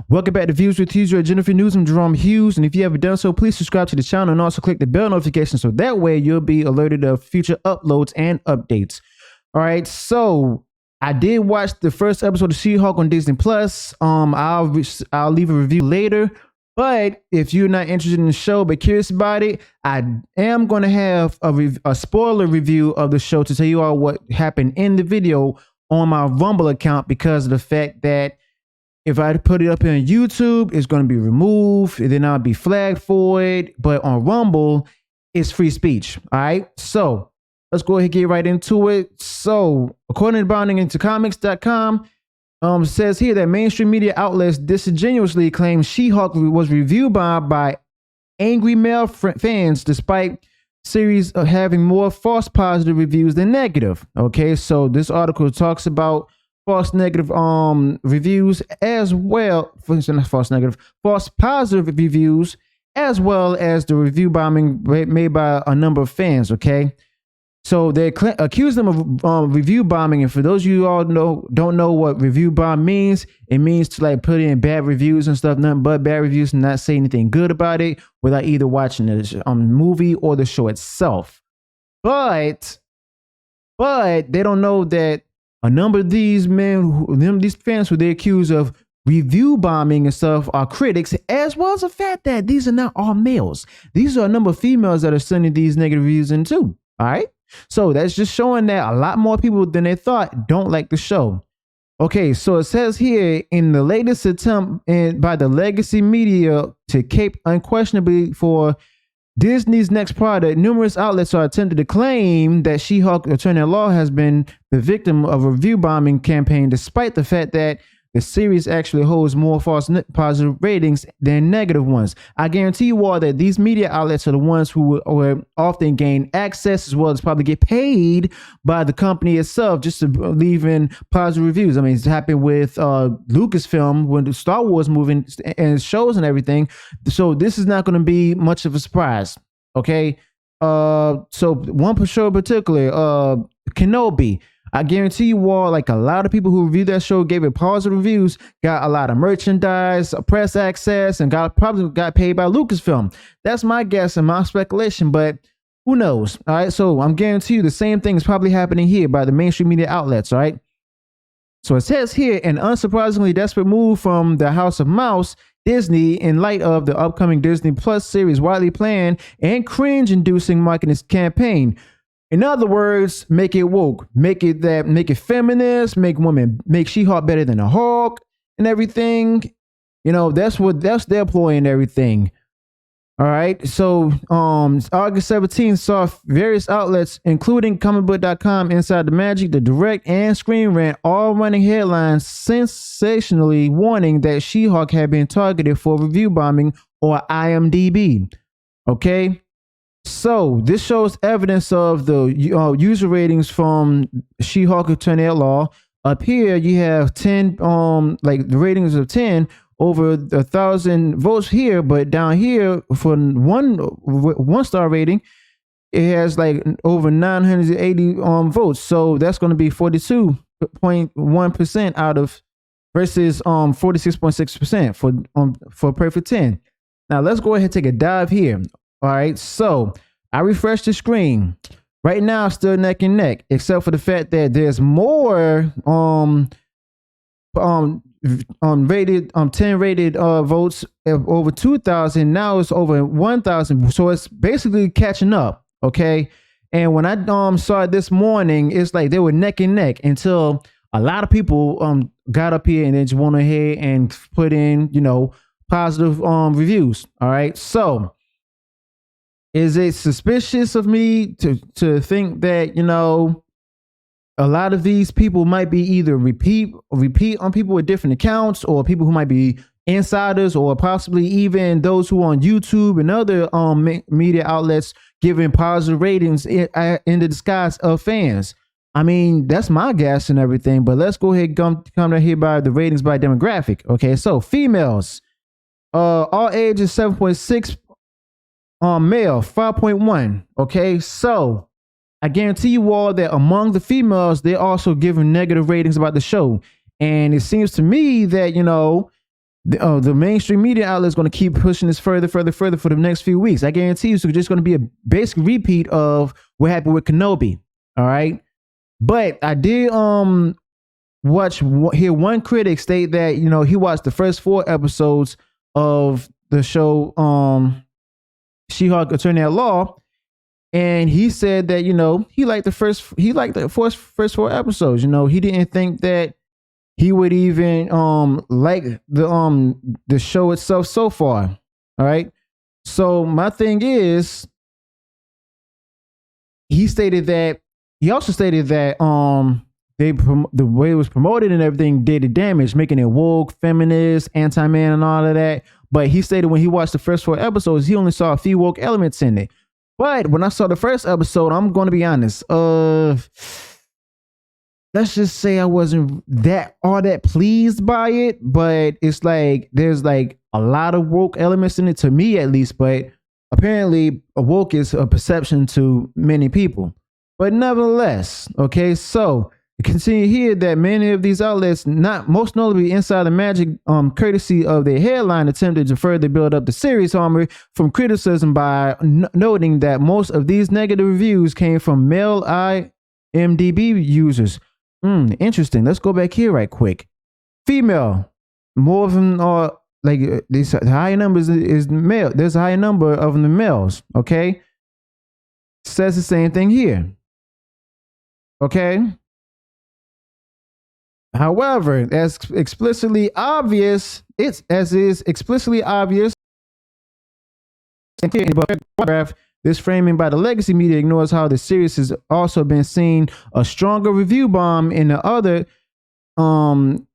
Welcome back to Views with Hughes, your agenda for news. I'm Jerome Hughes, and if you haven't done so, please subscribe to the channel and also click the bell notification so that way you'll be alerted of future uploads and updates. All right, so I did watch the first episode of She-Hulk on Disney Plus. I'll leave a review later, but if you're not interested in the show but curious about it, I am going to have a spoiler review of the show to tell you all what happened in the video on my Rumble account, because of the fact that if I put it up here on YouTube, it's going to be removed, and then I'll be flagged for it. But on Rumble, it's free speech. All right. So let's go ahead and get right into it. So according to boundingintocomics.com, says here that mainstream media outlets disingenuously claim She-Hulk was reviewed by angry male fans, despite series of having more false positive reviews than negative. Okay, so this article talks about false negative reviews as well, false positive reviews, as well as the review bombing made by a number of fans. Okay, so they accuse them of review bombing, and for those of you all don't know what review bomb means, it means to like put in bad reviews and stuff, nothing but bad reviews, and not say anything good about it without either watching the movie or the show itself. But they don't know that a number of these these fans who they accuse of review bombing and stuff are critics, as well as the fact that these are not all males. These are a number of females that are sending these negative reviews in too. All right. So that's just showing that a lot more people than they thought don't like the show. Okay, so it says here, in the latest attempt by the legacy media to cape unquestionably for Disney's next product, numerous outlets are attempting to claim that She-Hulk Attorney at Law has been the victim of a review bombing campaign, despite the fact that the series actually holds more false positive ratings than negative ones. I guarantee you all that these media outlets are the ones who will often gain access, as well as probably get paid by the company itself just to leave in positive reviews. I mean, it's happened with Lucasfilm when the Star Wars movie and shows and everything. So this is not going to be much of a surprise. Okay. So one show in particular, Kenobi. I guarantee you all, like a lot of people who reviewed that show, gave it positive reviews, got a lot of merchandise, press access, and probably got paid by Lucasfilm. That's my guess and my speculation, but who knows? All right, so I'm guarantee you the same thing is probably happening here by the mainstream media outlets. All right, so it says here, an unsurprisingly desperate move from the House of Mouse, Disney, in light of the upcoming Disney Plus series, widely planned and cringe-inducing marketing campaign. In other words, make it woke, make it feminist, make She-Hulk better than a Hulk and everything. You know, that's their ploy and everything. All right. So August 17th saw various outlets, including comicbook.com, Inside the Magic, The Direct, and Screen Rant, all running headlines sensationally warning that She-Hulk had been targeted for review bombing or IMDb. Okay. So this shows evidence of the user ratings from She-Hulk Attorney at Law. Up here you have 10, like the ratings of 10 over 1,000 votes here, but down here for one star rating, it has like over 980 votes. So that's going to be 42.1% out of versus 46.6% for perfect 10. Now let's go ahead and take a dive here. All right, so I refreshed the screen. Right now, still neck and neck, except for the fact that there's more rated 10 rated votes over 2,000. Now it's over 1,000. So it's basically catching up. Okay, and when I saw it this morning, it's like they were neck and neck until a lot of people got up here and they just went ahead and put in positive reviews. All right, so. Is it suspicious of me to think that, a lot of these people might be either repeat on people with different accounts, or people who might be insiders, or possibly even those who are on YouTube and other media outlets giving positive ratings in the disguise of fans? I mean, that's my guess and everything, but let's go ahead and come down here by the ratings by demographic. Okay, so females, all ages 7.6. Male 5.1. Okay, so I guarantee you all that among the females, they're also giving negative ratings about the show, and it seems to me that the mainstream media outlet is going to keep pushing this further for the next few weeks. I guarantee you, it's just going to be a basic repeat of what happened with Kenobi. All right, but I did hear one critic state that he watched the first 4 episodes of the show She-Hulk Attorney at Law, and he said that he liked the first 4 episodes. He didn't think that he would even like the show itself so far. All right. So my thing is, he also stated that the way it was promoted and everything did the damage, making it woke, feminist, anti-man, and all of that. But he stated when he watched the first 4 episodes, he only saw a few woke elements in it. But when I saw the first episode, I'm going to be honest. Let's just say I wasn't all that pleased by it, but it's like there's like a lot of woke elements in it, to me at least. But apparently, a woke is a perception to many people. But nevertheless, okay, so it continue here that many of these outlets, not most notably Inside the Magic, courtesy of their headline, attempted to further build up the series armor from criticism by noting that most of these negative reviews came from male IMDb users. Interesting. Let's go back here right quick. Female, more of them are like these higher numbers is male. There's a higher number of the males. Okay, says the same thing here. Okay. However, as explicitly obvious, this framing by the legacy media ignores how the series has also been seen a stronger review bomb in the other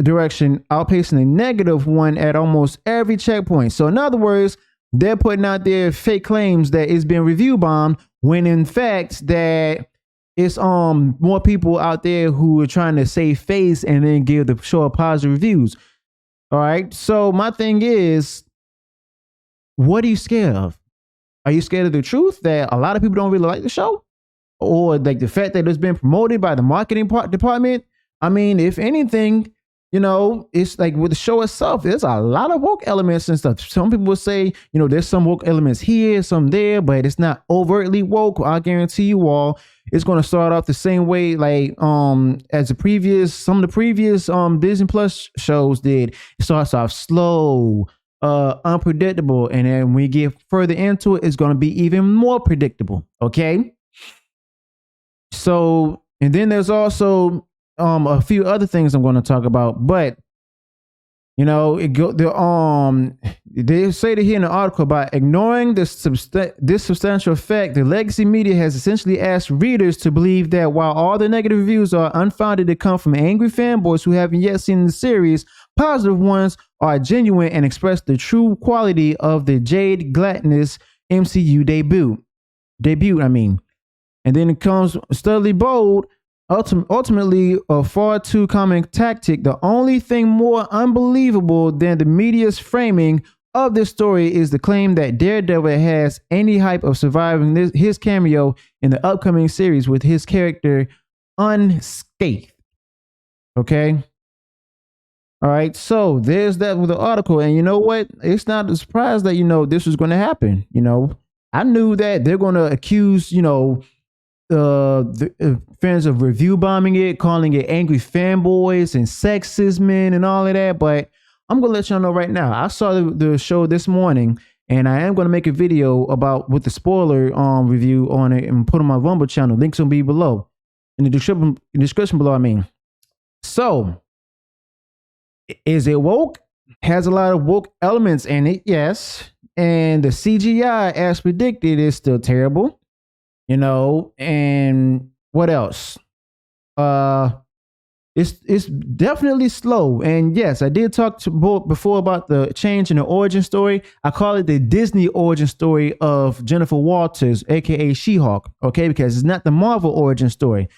direction, outpacing a negative one at almost every checkpoint. So in other words, they're putting out their fake claims that it's been review bombed, when in fact that it's more people out there who are trying to save face and then give the show positive reviews. All right. So my thing is, what are you scared of? Are you scared of the truth that a lot of people don't really like the show? Or like the fact that it's been promoted by the marketing department? I mean, if anything, it's like with the show itself, there's a lot of woke elements and stuff. Some people will say, there's some woke elements here, some there, but it's not overtly woke. I guarantee you all, it's going to start off the same way like as some of the previous Disney Plus shows did. It starts off slow, unpredictable, and then when we get further into it, it's going to be even more predictable. Okay. So, and then there's also a few other things I'm going to talk about, but they say that here in the article, about ignoring this substantial fact, the legacy media has essentially asked readers to believe that while all the negative reviews are unfounded, they come from angry fanboys who haven't yet seen the series, positive ones are genuine and express the true quality of the Jade Gladness MCU debut. And then it comes steadily bold. Ultimately, a far too common tactic. The only thing more unbelievable than the media's framing of this story is the claim that Daredevil has any hype of surviving his cameo in the upcoming series with his character unscathed. Okay. All right. So there's that with the article. And you know what? It's not a surprise that, this was going to happen. I knew that they're going to accuse, the fans of review bombing it, calling it angry fanboys and sexist men and all of that. But I'm gonna let y'all know right now, I saw the show this morning, and I am gonna make a video with the spoiler review on it and put on my Rumble channel. Links will be below in the description below. So is it woke? Has a lot of woke elements in it, yes. And the CGI, as predicted, is still terrible. And what else? It's definitely slow. And yes, I did talk before about the change in the origin story. I call it the Disney origin story of Jennifer Walters, aka She-Hulk. Okay, because it's not the Marvel origin story.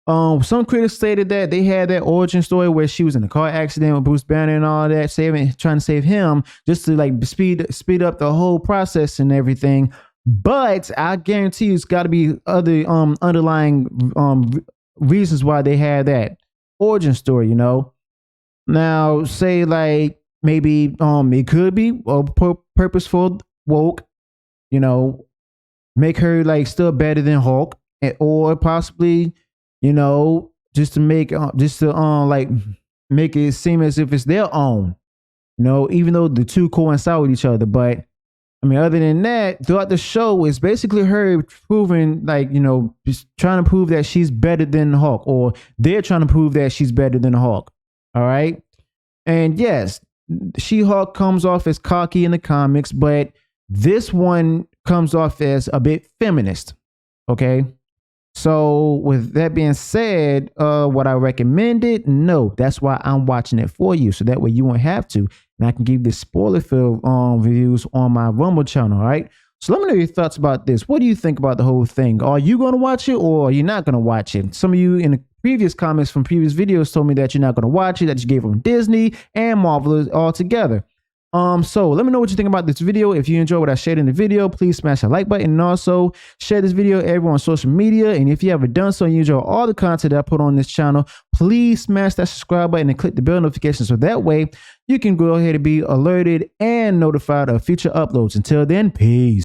Some critics stated that they had that origin story where she was in a car accident with Bruce Banner and all that, trying to save him, just to like speed up the whole process and everything. But I guarantee you, it's got to be other underlying reasons why they had that origin story. Now, say like maybe it could be purposeful woke, you know, make her like still better than Hulk, or possibly, you know, just to make like make it seem as if it's their own, you know, even though the two coincide with each other. But I mean, other than that, throughout the show, it's basically her proving, like, you know, just trying to prove that she's better than Hulk, or they're trying to prove that she's better than Hulk. All right. And yes, She-Hulk comes off as cocky in the comics, but this one comes off as a bit feminist. Okay. So with that being said, would I recommend it? No, that's why I'm watching it for you, so that way you won't have to, and I can give this spoiler-filled reviews on my Rumble channel. All right. So let me know your thoughts about this. What do you think about the whole thing? Are you going to watch it, or are you not going to watch it? Some of you in the previous comments from previous videos told me that you're not going to watch it, that you gave them Disney and Marvel all together. So let me know what you think about this video. If you enjoyed what I shared in the video, please smash that like button, and also share this video everywhere on social media. And if you haven't done so and you enjoy all the content that I put on this channel, please smash that subscribe button and click the bell notification, so that way you can go ahead and be alerted and notified of future uploads. Until then, peace.